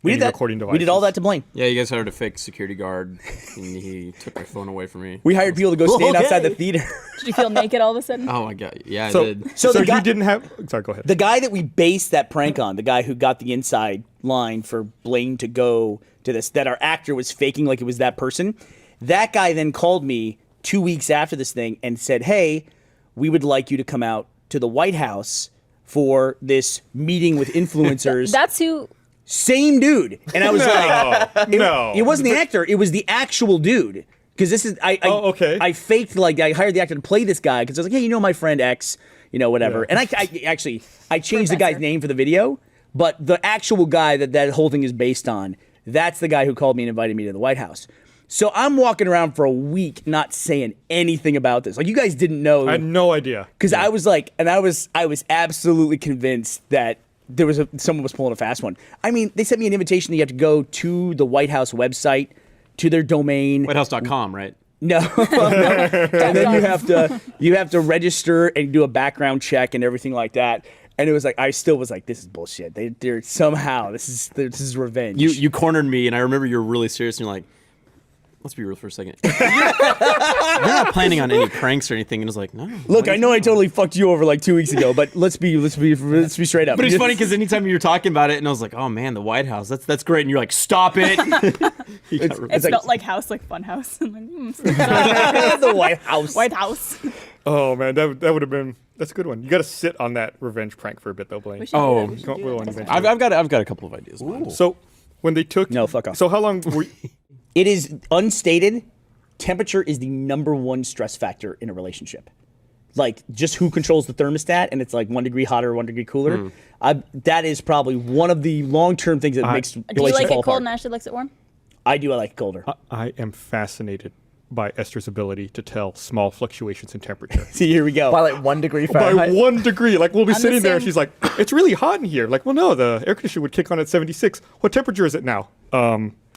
We did that. recording devices. We did all that to Blaine. Yeah, you guys hired a fake security guard, and he took my phone away from me. We hired people to go stand outside the theater. Did you feel naked all of a sudden? Oh my god, yeah, So, I did. so the guy- you didn't have... Sorry, go ahead. The guy that we based that prank on, the guy who got the inside line for Blaine to go to this, that our actor was faking like it was that person, that guy then called me 2 weeks after this thing and said, hey, we would like you to come out to the White House for this meeting with influencers. That's who. Same dude. And I was like, no. It wasn't the actor, it was the actual dude. Because this is, okay. I faked, like, I hired the actor to play this guy because I was like, hey, you know my friend X, you know, whatever. Yeah. And I changed the guy's name for the video, but the actual guy that whole thing is based on, that's the guy who called me and invited me to the White House. So I'm walking around for a week not saying anything about this. Like, you guys didn't know. I had no idea. Because I was like, and I was absolutely convinced that there was someone was pulling a fast one. I mean, they sent me an invitation that you have to go to the White House website, to their domain. WhiteHouse.com, right? No. And then you have to register and do a background check and everything like that. And it was like, I still was like, this is bullshit. They're somehow, this is revenge. You cornered me, and I remember you were really serious, and you're like, let's be real for a second. You're not planning on any pranks or anything, and it's like, no. Look, I know I totally fucked you over like 2 weeks ago, but let's be straight up. But it's funny because anytime you were talking about it, and I was like, oh man, the White House, that's great, and you're like, stop it. It smelled like house, like fun house. I'm like, the White House. White House. Oh, man, that would have been... That's a good one. You got to sit on that revenge prank for a bit, though, Blaine. Oh, I've got a couple of ideas. So, when they took... No, fuck off. So, how long were It is unstated. Temperature is the #1 stress factor in a relationship. Like, just who controls the thermostat, and it's like 1 degree hotter, 1 degree cooler. That is probably one of the long-term things that makes Do you relationships like fall it cold apart. and Ashley likes it warm? I do. I like it colder. I am fascinated by Esther's ability to tell small fluctuations in temperature. See, here we go. By like 1 degree By Fahrenheit. 1 degrry. Like, we'll be I'm the sitting there, and same. she's like, it's really hot in here. Like, well, no, the air conditioner would kick on at 76. What temperature is it now?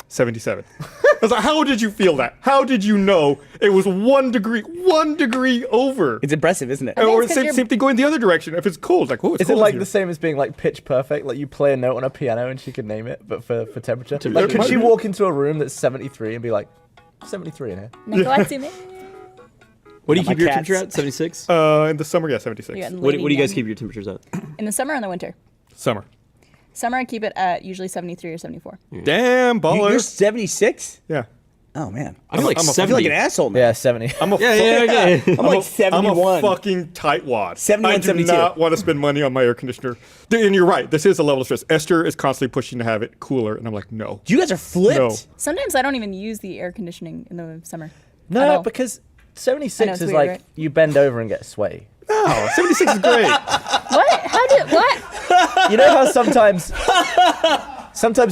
77. I was like, how did you feel that? How did you know it was 1 degree over? It's impressive, isn't it? think Or it's 'cause same you're- thing going the other direction. If it's cold, like, oh, it's Is cold it like in the here. same as being like pitch perfect? Like you play a note on a piano and she can name it, but for temperature? Like, could might she be. walk into a room that's 73 and be like, 73 in here? What do you My keep your cats. temperature at? 76? In the summer, yeah, 76. Yeah, What do you guys keep your temperatures at? In the summer and the winter? Summer. Summer, I keep it at usually 73 or 74. Damn, You're baller. 76? Yeah. Oh, man. I feel like I'm a- I 70. feel like an asshole now. Yeah, 70. I'm a Yeah. I'm like 71. I'm a fucking tightwad. 71, I do 72. not want to spend money on my air conditioner. And you're right. This is a level of stress. Esther is constantly pushing to have it cooler, and I'm like, no. You guys are flipped. No. Sometimes I don't even use the air conditioning in the summer. No, I know. because I 76 know, it's is weird, like right? you bend over and get sweaty. No, 76 is great. What? What? You know how sometimes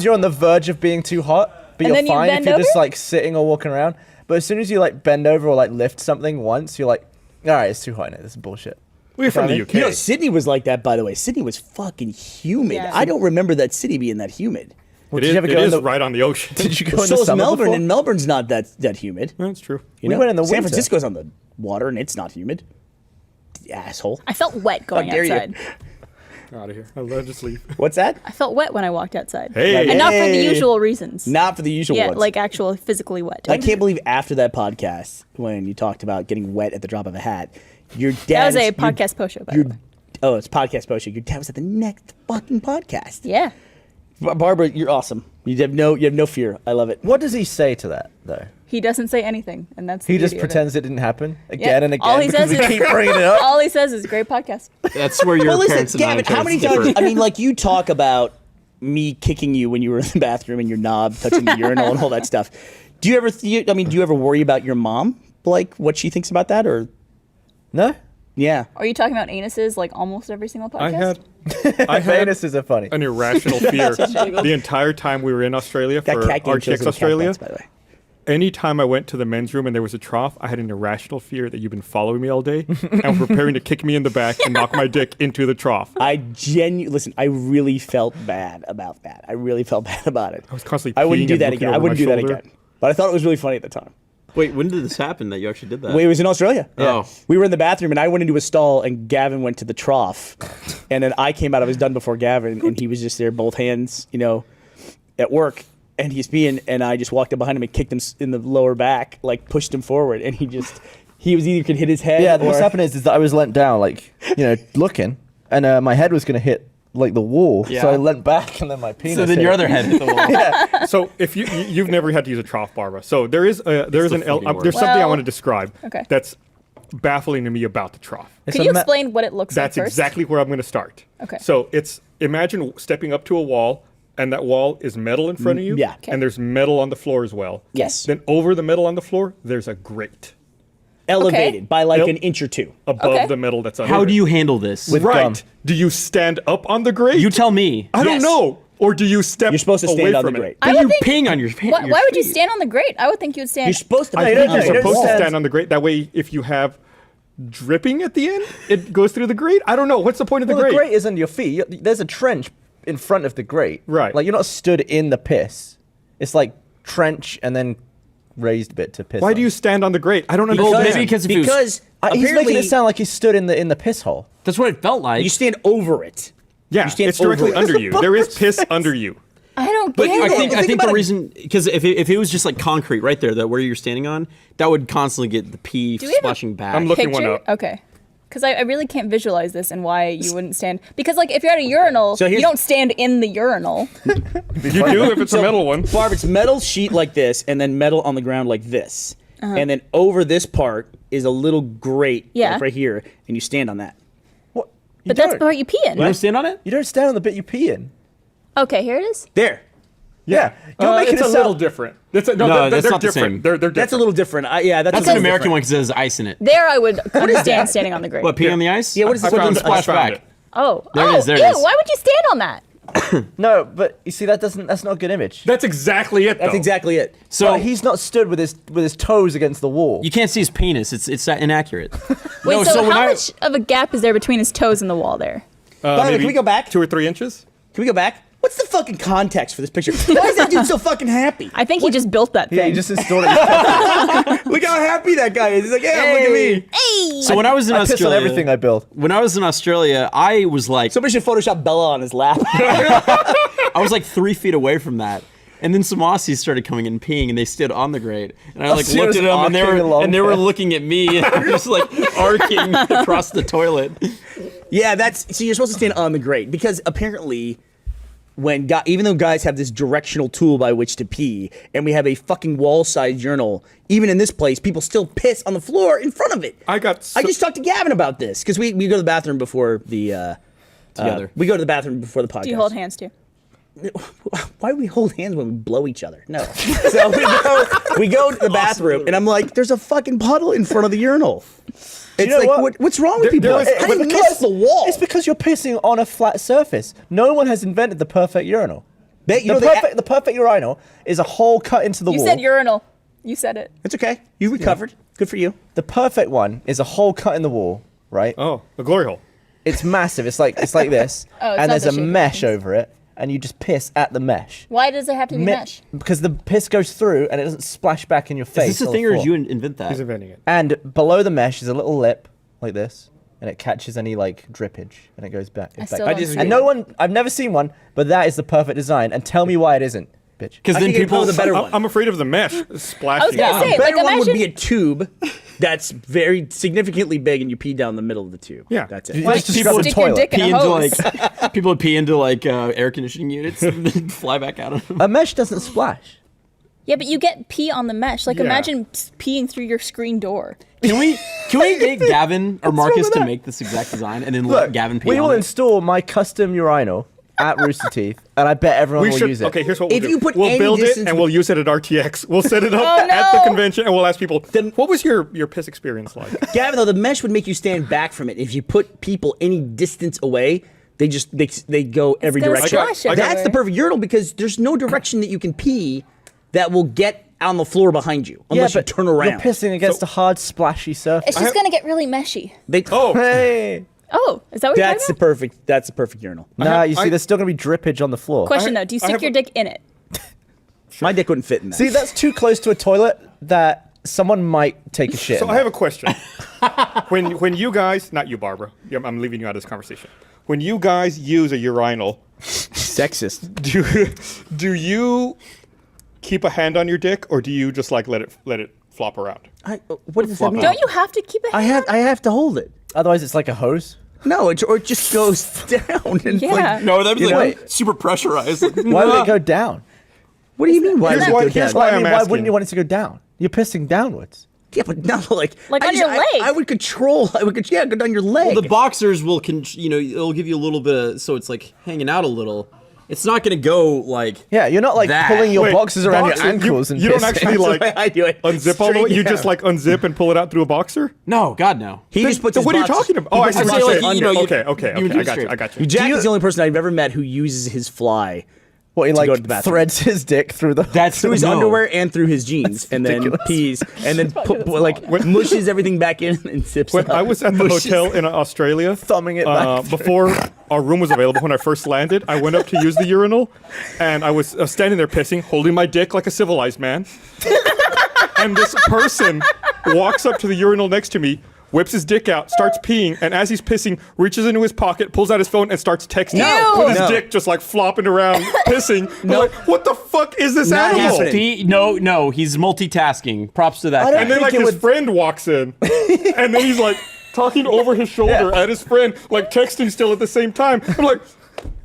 you're on the verge of being too hot, but And you're then you fine if bend you're just over? like sitting or walking around. But as soon as you like bend over or like lift something once, you're like, all right, it's too hot now. This is bullshit. We're from the UK. You know, Sydney was like that, by the way. Sydney was fucking humid. Yeah. I don't remember that city being that humid. It did is, you ever it go in is the- right on the ocean. Did you go Well, in so the is summer Melbourne, before? and Melbourne's not that humid. That's true. You We know? went in the San winter. Francisco's on the water, and it's not humid. Asshole. I felt wet going dare you. outside. Out of here. I'll just leave. What's that? I felt wet when I walked outside. Hey. And not for the Hey. usual reasons. Not for the usual Yeah, ones. like actual physically wet. I can't believe after that podcast, when you talked about getting wet at the drop of a hat, your dad. That was a podcast post show, by the way. Oh, it's podcast post. Your dad was at the next fucking podcast. Yeah. Barbara, you're awesome. You have no fear. I love it. What does he say to that though? He doesn't say anything, and that's the He just beauty of it. pretends it didn't happen again and again All he because says we is- keep bringing it up. All he says is great podcast. That's where your Well, listen, parents and Gavin, how many parents times? differ. I mean, like you talk about me kicking you when you were in the bathroom and your knob touching the urinal and all that stuff. Do you ever? Do you ever worry about your mom, like what she thinks about that, or No? yeah? Are you talking about anuses like almost every single podcast? I had Anuses are funny. an irrational fear the entire time we were in Australia That for cat game kills RTX little cat Australia. butts, by the way. Anytime I went to the men's room and there was a trough, I had an irrational fear that you've been following me all day and were preparing to kick me in the back and knock my dick into the trough. Listen. I really felt bad about that. I really felt bad about it. I was constantly I wouldn't peeing do and that looking again. I over wouldn't my do that shoulder. again. But I thought it was really funny at the time. Wait, when did this happen that you actually did that? It was in Australia. Oh. We were in the bathroom, and I went into a stall, and Gavin went to the trough. And then I came out. I was done before Gavin, and he was just there, both hands, at work, and he's peeing, and I just walked up behind him and kicked him in the lower back, like pushed him forward, and he was either could hit his head. Yeah, or, what's happened is that I was leant down, like, looking, and my head was going to hit, like, the wall. Yeah. So I leant back, and then my penis So then hit your it. other head hit the wall. So if you've never had to use a trough, Barbara. So there's something I Well, want to describe. okay. That's baffling to me about the trough. It's Could a you ma- explain what it looks That's like first? exactly where I'm going to start. Okay. So imagine stepping up to a wall, and that wall is metal in front of you. yeah. Okay. And there's metal on the floor as well. Yes. Then over the metal on the floor, there's a grate Elevated by like Yep. an inch or two. above Okay. the metal that's under. How it. do you handle this? With Right. gum. Do you stand up on the grate? You tell me. I don't Yes. know. Or do you step? You're supposed to stand away on the from it? grate. I Then would you think- ping on your Why would you stand on the grate? I would think you would stand. You're supposed to. I put think it on you're the supposed to wall. stand on the grate. That way, if you have dripping at the end, it goes through the grate. I don't know. What's the point of the Well, the grate? grate is under your feet. There's a trench in front of the grate. Right. Like, you're not stood in the piss. It's like trench and then raised bit to piss Why on. do you stand on the grate? I don't Well, understand. maybe because if it was- Because He's making apparently it sound like he's stood in the piss hole. That's what it felt like. you stand over it. Yeah, You stand it's directly over it. under you. There is piss under you. I don't But get I it. think Think the about it. reason, because if it was just like concrete right there, that where you're standing on, that would constantly get the pee Do we have a- splashing back. I'm looking one Picture? up. Okay. Because I really can't visualize this and why you wouldn't stand. Because, like, if you're at a urinal, So you here's- don't stand in the urinal. You do if it's a metal one. Barb, it's metal sheet like this, and then metal on the ground like this, and then over this part is a little grate, Yeah. like right here, and you stand on that. What? You But that's don't. the part you pee in. You don't stand on it? You don't stand on the bit you pee in. Okay, here it is. There. Yeah. You're making it's it a sound little different. No, they're that's not the different. same. They're different. That's a little different. Yeah, that's That's a an little American different. one because it has ice in it. There I would understand standing on the grate. What, pee on the ice? Yeah, what is this? I Well, found then it. I splash found back. it. Oh, There it is, there it ew, is. why would you stand on that? No, but you see, that's not a good image. That's exactly it. That's though. exactly it. So But he's not stood with his toes against the wall. you can't see his penis. It's inaccurate. Wait, No, so when how I- much of a gap is there between his toes and the wall there? By the way, Maybe can we go back? 2 or 3 inches? Can we go back? What's the fucking context for this picture? Why is that dude so fucking happy? I think he just built that Yeah, thing. he just installed it. Look how happy that guy is. He's like, yeah, look at me. Hey! So when I was in I piss on Australia, everything I build. when I was in Australia, I was like, Somebody should Photoshop Bella on his lap. I was like 3 feet away from that. And then some Aussies started coming in and peeing, and they stood on the grate. And I like so it looked was at them, and arcing along they were there. looking at me, and they were just like arcing across the toilet. Yeah, so you're supposed to stand on the grate because apparently, even though guys have this directional tool by which to pee, and we have a fucking wall-sized urinal, even in this place, people still piss on the floor in front of it. I just talked to Gavin about this because we go to the bathroom before the Together. we go to the bathroom before the podcast. Do you hold hands too? Why do we hold hands when we blow each other? No. So we go to the bathroom, and I'm like, there's a fucking puddle in front of the urinal. It's know like, what? what's wrong with There- people? there is- How do you but miss the wall? It's because you're pissing on a flat surface. No one has invented the perfect urinal. The perfect urinal is a hole cut into the You wall. said urinal. You said it. It's okay. You recovered. Good for you. The perfect one is a hole cut in the wall, right? Oh, a glory hole. It's massive. It's like this, Oh, it's and not there's the a shape of mesh things. over it, and you just piss at the mesh. Why does it have to be mesh? Because the piss goes through and it doesn't splash back in your face. Is this a on thing, the or did floor. you invent that? He's inventing it. And below the mesh is a little lip like this, and it catches any like drippage, and it goes back. I back. still don't disagree. see And it. no one, I've never seen one, but that is the perfect design. And tell me why it isn't, bitch. Because I then think it'd people. go with a better one. I'm afraid of the mesh splashing. gonna say, A better like, one would imagine- be a tube that's very significantly big, and you pee down the middle of the tube. Yeah. That's You it. Why just don't you described a stick your toilet. dick in pee a into hose? like people would pee into like air conditioning units and then fly back out of them. A mesh doesn't splash. Yeah, but you get pee on the mesh. Like, Yeah. imagine peeing through your screen door. Can we get Gavin or wrong Marcus with to that? make this exact design and then Look, let Gavin pee we on will it? install my custom urinal at Rooster Teeth, and I bet everyone We will should. use it. Okay, here's what we'll If do. you put we'll any build it distance and we'll use it at RTX. We'll set it up Oh, at the no. convention and we'll ask people. What was your piss experience like? Gavin, though, the mesh would make you stand back from it. If you put people any distance away, they go every gonna direction. splash I got- That's the everywhere. perfect urinal because there's no direction that you can pee that will get on the floor behind you unless you but turn around. You're pissing against a hard, splashy surface. It's just gonna get really meshy. Oh, Hey. Oh, is that what you're That's the talking about? perfect urinal. Nah, you see, I- there's still gonna be drippage on the floor. Question though, do you I stick have your a- dick in it? My dick wouldn't fit in that. See, that's too close to a toilet that someone might take a shit. so in I have that. a question. when you guys, not you, Barbara, I'm leaving you out of this conversation. When you guys use a urinal, Sexist. Do you keep a hand on your dick, or do you just like let it flop around? What does that mean? Don't you have to keep it? I have to hold it. Otherwise, it's like a hose. No, or it just goes down. And Yeah. like, No, that'd be You like know? super pressurized. Why would it go down? what do you mean? Why Here's does it why- go here's down? why I I'm mean, why asking. wouldn't you want it to go down? You're pissing downwards. Yeah, but no, like Like I on just- your I- leg. I would control. I would go down your leg. The boxers will, it'll give you a little bit of, so it's like hanging out a little. It's not gonna go like. Yeah, you're not like That. pulling your Wait, boxes around your boxer, ankles and you don't pissing. actually That's like the way I do it. unzip all the way. Straight You just down. like unzip and pull it out through a boxer. No, God no. He just puts. So his what are you boxers- talking about? he Oh, I puts see his what you're boxers saying. under. you would do it straight. I got you. Jack is the only person I've ever met who uses his fly What, he to go like to the bathroom. threads his dick through the. That's through his no. underwear and through his jeans, and then ridiculous. pees, and then mushes everything back in and zips When up. I was at the Mushes. hotel in Australia, Thumbing it back through. before our room was available, when I first landed, I went up to use the urinal, and I was standing there pissing, holding my dick like a civilized man. And this person walks up to the urinal next to me, whips his dick out, starts peeing, and as he's pissing, reaches into his pocket, pulls out his phone, and starts texting No. with his No. dick just like flopping around, pissing. No. I'm like, what the fuck is this Not animal? happening. No, he's multitasking. Props to that I guy. And then like think it his would- friend walks in, and then he's like talking over his shoulder at his friend, like texting still at the same time. I'm like,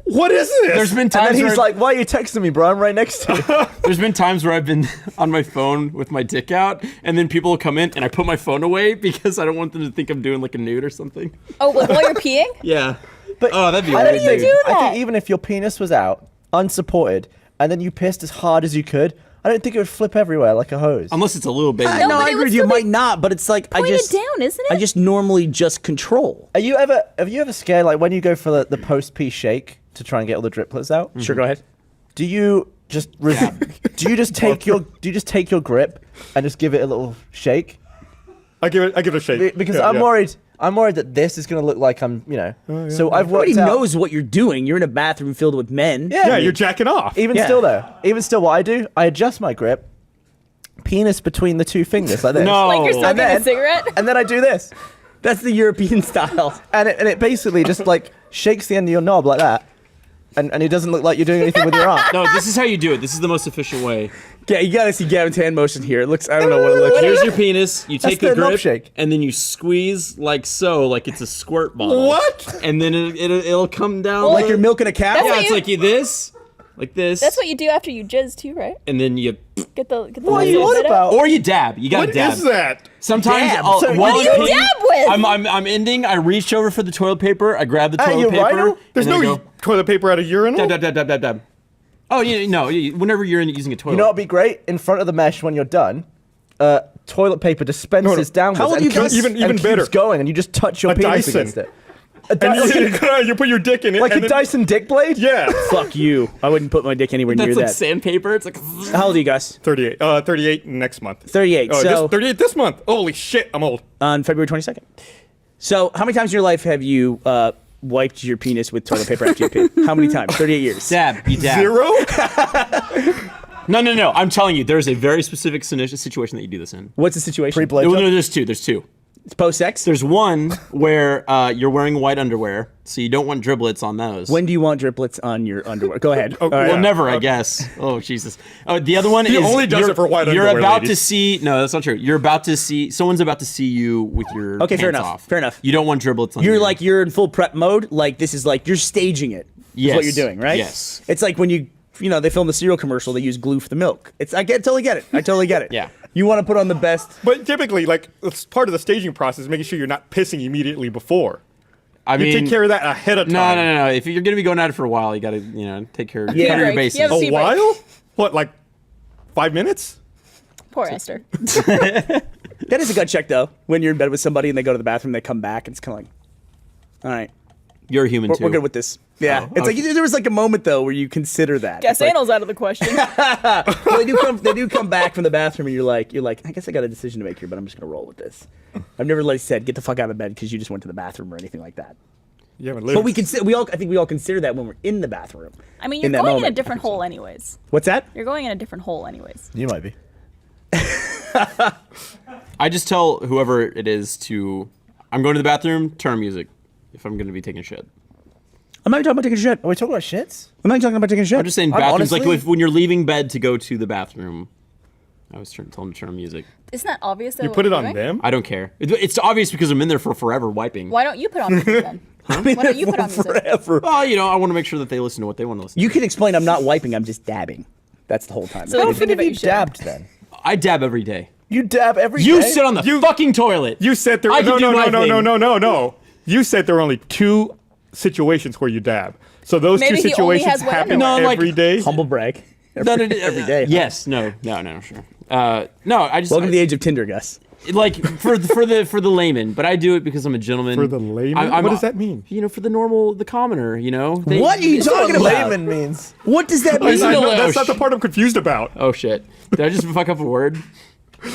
what is this? There's been And times then where he's like, "Why are you texting me, bro? I'm right next to you." there's been times where I've been on my phone with my dick out, and then people will come in, and I put my phone away because I don't want them to think I'm doing like a nude or something. Oh, like while you're peeing? Yeah. But Oh, that'd be I a don't weird think, thing. do I that? think even if your penis was out, unsupported, and then you pissed as hard as you could, I don't think it would flip everywhere like a hose. Unless it's a little baby. No, but I it agree would with you. It still might be not, but it's like I pointed just down, isn't I it? just normally just control. Have you ever scared like when you go for the post pee shake to try and get all the driplets out? Sure, go ahead. Do you just do you just take your grip and just give it a little shake? I give it a shake. Because Yeah, I'm yeah. worried that this is gonna look like I'm, So I've worked Everybody out. knows what you're doing. You're in a bathroom filled with men. Yeah, you're jacking off. Even Yeah. still, what I do, I adjust my grip, penis between the two fingers like this. No. Like you're smoking And then- a cigarette? And then I do this, That's the European style. and it basically just like shakes the end of your knob like that, and it doesn't look like you're doing anything with your arm. No, this is how you do it. This is the most efficient way. Yeah, you gotta see Gavin's hand motion here. It looks. I don't know what it looks like. Here's your penis. You take the the knob grip, shake. and then you squeeze like so, like it's a squirt bottle. What? And then it'll come down. Like you're milking a cow. That's Yeah, what it's you- like this, like this. That's what you do after you jizz too, right? And then you, Get the What are you little on bit out. about? or you dab. You gotta What dab. is that? Sometimes Dab. I'll, So while what do I'm you peeing, dab with? I'm ending. I reach over for the toilet paper. I grab the Hey, toilet you paper. rhino? There's and then I no go, toilet paper at a urinal. dab, dab, dab, dab, dab. Oh, whenever you're using a toilet. You know what'd be great? In front of the mesh when you're done, toilet paper dispenses downwards. How old and you guys- keeps- Even and better. keeps going, and you just touch your A penis Dyson. against it. A And Dyson, you put your dick in it. like and a then- Dyson dick blade. Yeah. Fuck you. I wouldn't put my dick anywhere That's near like that. sandpaper. It's like. How old are you guys? 38. 38 next month. 38. Oh, So 38 this month. Holy shit, I'm old. on February 22nd. So how many times in your life have you wiped your penis with toilet paper after you pee? How many times? 38 years. Dab. You dab. 0? No. I'm telling you, there's a very specific situation that you do this in. What's the situation? Pre-blade No, job? there's two. There's two. It's post-sex. There's one where you're wearing white underwear, so you don't want driblets on those. When do you want driplets on your underwear? Go ahead. All right. Well, Yeah. never, I guess. Oh, Jesus. Oh, the other one He is only does you're, it for white You're underwear, about to ladies. see. No, that's not true. You're about to see. Someone's about to see you with your Okay, pants fair enough, off. fair enough. You don't want driblets on. You're your- like you're in full prep mode. Like this is like you're staging it. Is what Yes. you're doing, right? Yes. It's like when they film the cereal commercial. They use glue for the milk. Totally get it. I totally get it. Yeah. You want to put on the best. But typically, like, it's part of the staging process, making sure you're not pissing immediately before. I You mean, take care of that ahead of time. No. If you're gonna be going at it for a while, you gotta, take care of Yeah. cover your Break. bases. You have A Tea break. while? What, like 5 minutes? Poor Esther. That is a gut check though. When you're in bed with somebody and they go to the bathroom, they come back, and it's kind of like, all right, You're a human too. we're good with this. Yeah. Oh, It's okay. like there was like a moment though where you consider that. Guess It's like, anal's out of the question. well, they do come back from the bathroom, and you're like, I guess I got a decision to make here, but I'm just gonna roll with this. I've never like said, get the fuck out of bed because you just went to the bathroom or anything like that. You haven't lived. But I think we all consider that when we're in the bathroom. I mean, In you're that going in a moment. different hole anyways. What's that? You're going in a different hole anyways. You might be. I just tell whoever it is I'm going to the bathroom, turn on music if I'm gonna be taking shit. I'm not even talking about taking a shit. Are we talking about shits? I'm not even talking about taking a shit. I'm just saying I'm bathrooms. Like honestly- when you're leaving bed to go to the bathroom. I was told them to turn on music. Isn't that obvious? You put it on them? I don't care. It's obvious because I'm in there for forever wiping. Why don't you put on music then? Why don't you put on music? Forever. Well, I want to make sure that they listen to what they want to listen You to. can explain I'm not wiping, I'm just dabbing. That's the whole time. So How if you often have think you you should. dabbed then? I dab every day. You dab every day? You sit on the fucking toilet. You said there. I can do my thing. No. You said there are only 2 situations where you dab. So those Maybe 2 he only situations has wet happen underwear. No, like- every day. Humble brag. No, Every day. Yes. No. Sure. No. I just. Welcome to the age of Tinder, Gus. Like for the layman, but I do it because I'm a gentleman. For the layman? What does that mean? For the commoner. What are you talking about? Layman means. What does that I mean? know, Oh, that's not the part I'm confused about. Oh shit! Did I just fuck up a word?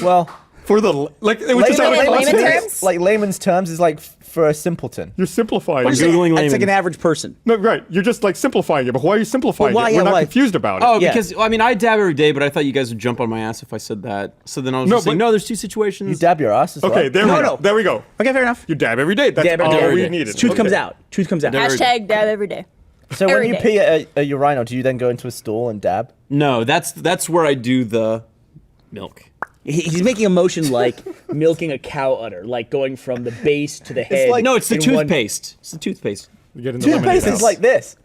Well, For the like, it was just out of Layman context. terms? like layman's terms is like for a simpleton. You're simplifying. I'm it. Googling That's like layman. an average person. No, right. You're just like simplifying it. But why are you simplifying Well, why- it? We're yeah, not why? confused about it. Oh, Yeah. because I dab every day, but I thought you guys would jump on my ass if I said that. So then I was No, just saying, but- no, there's 2 situations. You dab your ass as well. Okay, there we go. There we go. Okay, fair enough. You dab every day. That's Dab every all day. we needed. Truth comes Okay. out. Truth comes out. Never- Hashtag dab every day. So when Every you day. pee at a urinal, do you then go into a stall and dab? No, that's where I do the milk. He's making a motion like milking a cow udder, like going from the base to the head. like- No, it's the in one- toothpaste. It's the toothpaste. You get in the lemonade Toothpaste is house. like this.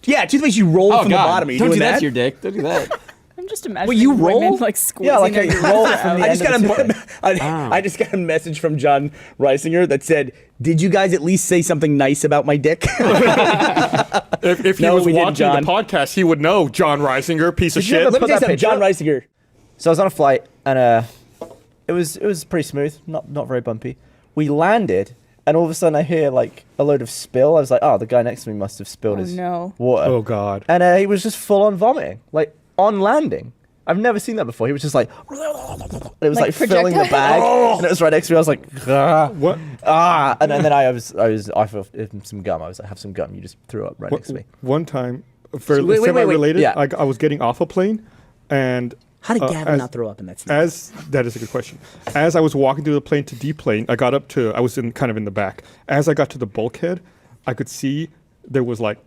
Yeah, toothpaste you roll Oh from god! the bottom. Are you Don't doing do that that? to your dick. Don't do that. I'm just imagining you women roll? like squeezing Yeah, like their a roll urethra from out. the I just end got of the toothpaste. I just got a message from John Reisinger that said, "Did you guys at least say something nice about my dick?" If he No, was we didn't, watching John. the podcast, he would know. John Reisinger, piece of Did you shit. ever Let me put tell you that something. John picture Reisinger. So I was on a flight and it was pretty smooth, not very bumpy. We landed and all of a sudden I hear like a load of spill. I was like, oh, the guy next to me must have spilled Oh, his no. water. Oh god. And he was just full on vomiting, like on landing. I've never seen that before. He was just like, it was like, Like filling the projectile? bag, and it was right next to me. I was like, What? and then I felt some gum. I was like, have some gum. You just threw up right next to me. One time, for wait, semi-related, yeah. I was getting off a plane, and How did Gavin as- not throw up in that snap? That is a good question. As I was walking through the plane to deplane, I was kind of in the back. As I got to the bulkhead, I could see there was like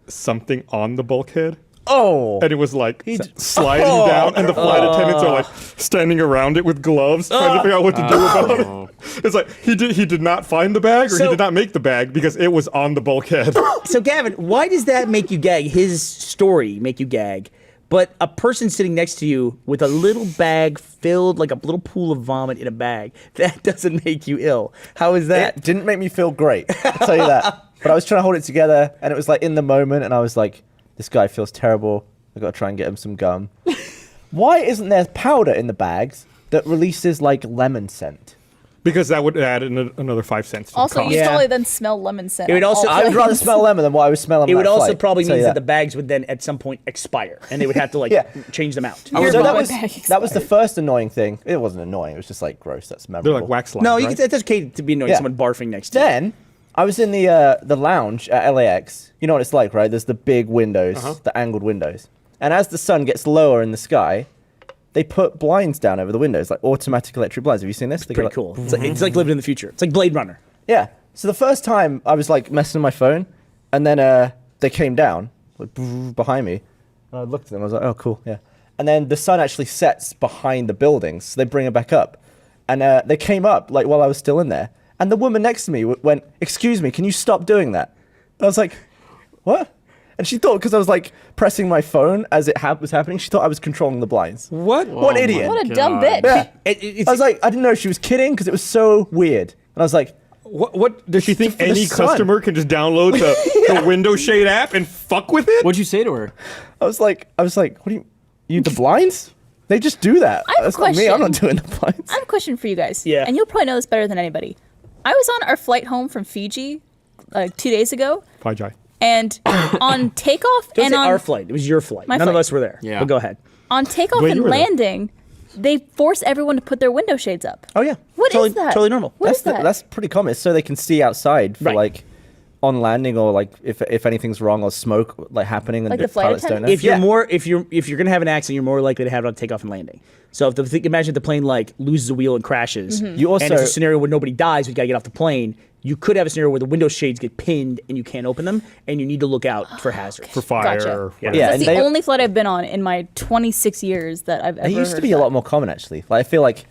something on the bulkhead, Oh, and it was like sliding down, and the flight attendants are like standing around it with gloves, trying to figure out what to do about it. It's like he did not find the bag, or he So- did not make the bag because it was on the bulkhead. So Gavin, why does that make you gag? His story make you gag, but a person sitting next to you with a little bag filled, like a little pool of vomit in a bag, that doesn't make you ill. How is that? it didn't make me feel great. I'll tell you that. But I was trying to hold it together, and it was like in the moment, and I was like, this guy feels terrible. I got to try and get him some gum. Why isn't there powder in the bags that releases like lemon scent? Because that would add another 5 cents to the Also, cost. you Yeah. probably then smell lemon scent. It would on also- all I would rather planes. smell lemon than what I was smelling. It on would that also flight. probably Tell mean you that the bags would then at some point expire, and they would have to like Yeah. change them out. I was So wrong. that was the first annoying thing. It wasn't annoying. It was just like gross. That's memorable. They're like wax lines. No, right? it's okay to be annoyed Yeah. someone barfing next to you. Then I was in the lounge at LAX. You know what it's like, right? There's the big windows, the angled windows. And as the sun gets lower in the sky, they put blinds down over the windows, like automatic electric blinds. Have you seen this? They go Pretty like- cool. It's like living in the future. It's like Blade Runner. Yeah. So the first time I was like messing with my phone, and then they came down like behind me, and I looked at them. I was like, "Oh, cool, yeah." And then the sun actually sets behind the buildings, so they bring it back up, and they came up like while I was still in there, and the woman next to me went, "Excuse me, can you stop doing that?" I was like, "What?" And she thought because I was like pressing my phone as it was happening, she thought I was controlling the blinds. What? What Oh idiot! my What a dumb God. bitch. Yeah. It's I was like, I didn't know if she was kidding because it was so weird, and I was like. What does she think For the any sun. customer can just download the window shade app and fuck with it? What'd you say to her? I was like, what do you the blinds? They just do that. I have a That's not me. I'm not question. doing the blinds. I have a question for you guys. Yeah. And you'll probably know this better than anybody. I was on our flight home from Fiji like 2 days ago, Fajai. and on takeoff Don't and say on our flight. It was your flight. My None of flight. us were there. Yeah. But go ahead. on takeoff Wait, you and were there. landing, they force everyone to put their window shades up. Oh yeah. What is totally, that? Totally normal. What is that? That's pretty common. It's so they can see outside for Right. like on landing or like if anything's wrong or smoke like happening and Like the flight pilots don't know. attendants? If you're Yeah. more, if you're gonna have an accident, you're more likely to have it on takeoff and landing. So imagine if the plane like loses a wheel and crashes. You also- and it's a scenario where nobody dies, we gotta get off the plane. you could have a scenario where the window shades get pinned and you can't open them, and you need to look out for hazards. For fire. Gotcha. Or Yeah. whatever. Yeah, That's and the they- only flight I've been on in my 26 years that I've ever It used to heard be of a lot that. more common, actually. Like, I feel like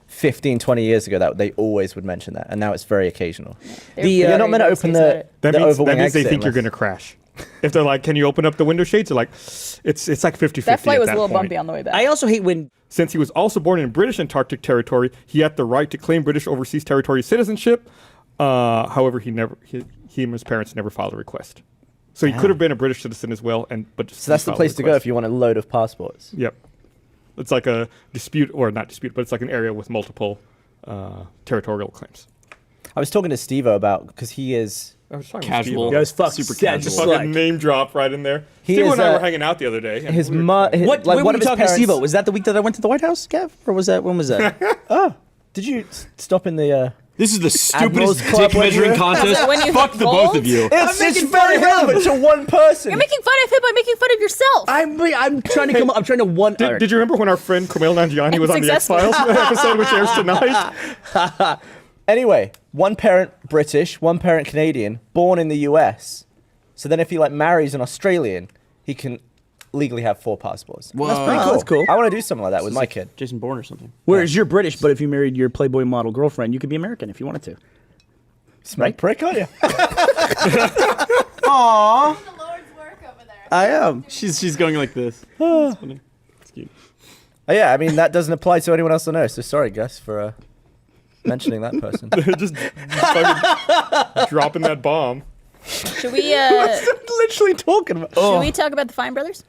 15, 20 years ago that they always would mention that, and now it's very occasional. They're The, very You're not meant to very open serious about the, it. That the means, overwing that means they exit think you're unless- going to crash. If they're like, can you open up the window shades? They're like, it's like 50-50 That flight at was that a little point. bumpy on the way back. I also hate when Since he was also born in British Antarctic territory, he had the right to claim British overseas territory citizenship. However, he and his parents never filed a request. So he could have been a British citizen as well, but just So that's the filed a place to go request. if you want a load of passports. Yep. It's like a dispute, or not dispute, but it's like an area with multiple territorial claims. I was talking to Steve-O about, because he is... I was talking Casual. With Yeah, it was fuck Super sad, casual. just Steve-O. like, Fucking name drop right in there. He Steve is, and I uh, were hanging out the other day. and his we were mother... chatting. what? Like, when one were of you his talking to parents... Steve-O? Was that the week that I went to the White House, Gav? Or was that, when was that? Did you stop in the... This is the Admiral's stupidest Club dick when measuring you- contest. When you Fuck hit the both of gold? you. It's very relevant to one person. You're making fun of him by making fun of yourself. I'm trying to come up, I'm trying to one. Did you remember when our friend Kumail Nanjiani was on the Successful. X-Files episode, which airs tonight? Anyway, one parent British, one parent Canadian, born in the US. So then if he like marries an Australian, he can legally have 4 passports. Whoa. That's pretty Oh, cool. that's cool. I want to do something like that with my kid. Jason Bourne or something. Whereas you're British, but if you married your Playboy model girlfriend, you could be American if you wanted to. Right? Prick, aren't you? The Lord's work over there. I am. She's going like this. It's funny. It's cute. Oh, yeah, I mean, that doesn't apply to anyone else I know, so sorry, Gus, for mentioning that person. just fucking dropping that bomb. Should we Literally talking about. should we talk about the Fine Brothers?